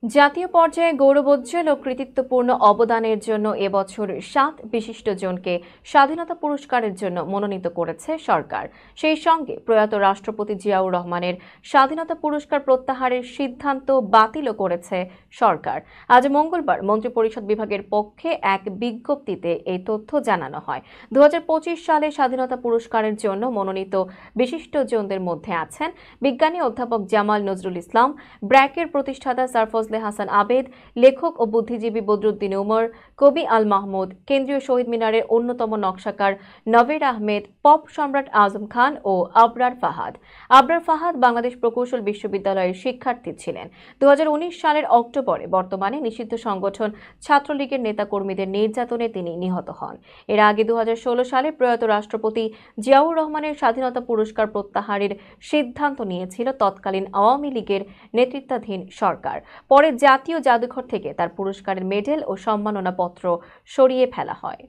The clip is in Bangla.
জাতীয় পর্যায়ে গৌরবোজ্জ্বল ও কৃতিত্বপূর্ণ অবদানের জন্য এবছর ৭ বিশিষ্টজনকে স্বাধীনতা পুরস্কারের জন্য মনোনীত করেছে সরকার। সেই সঙ্গে প্রয়াত রাষ্ট্রপতি জিয়াউর রহমানের স্বাধীনতা পুরস্কার প্রত্যাহারের সিদ্ধান্ত বাতিলও করেছে সরকার। আজ মঙ্গলবার মন্ত্রিপরিষদ বিভাগের পক্ষে এক বিজ্ঞপ্তিতে এই তথ্য জানানো হয়। ২০২৫ সালে স্বাধীনতা পুরস্কারের জন্য মনোনীত বিশিষ্টজনদের মধ্যে আছেন বিজ্ঞানী অধ্যাপক জামাল নজরুল ইসলাম, ব্র্যাকের প্রতিষ্ঠাতা স্যার ফজলে হাসান আবেদ, লেখক ও বুদ্ধিজীবী বদরুদ্দিন উমর, কবি আল মাহমুদ, কেন্দ্রীয় শহীদ মিনারের অন্যতম নকশাকার নভের আহমেদ, পপ সম্রাট আজম খান ও আবরার ফাহাদ। আবরার ফাহাদ বাংলাদেশ প্রকৌশল বিশ্ববিদ্যালয়ের শিক্ষার্থী ছিলেন। ২০১৯ সালের অক্টোবরে বর্তমানে নিষিদ্ধ সংগঠন ছাত্রলীগের নেতাকর্মীদের নির্যাতনে তিনি নিহত হন। এর আগে ২০১৬ সালে প্রয়াত রাষ্ট্রপতি জিয়াউর রহমানের স্বাধীনতা পুরস্কার প্রত্যাহারের সিদ্ধান্ত নিয়েছিল তৎকালীন আওয়ামী লীগের নেতৃত্বাধীন সরকার। পরে জাতীয় জাদুঘর থেকে তার পুরস্কারের মেডেল ও সম্মাননা পত্র সরিয়ে ফেলা হয়।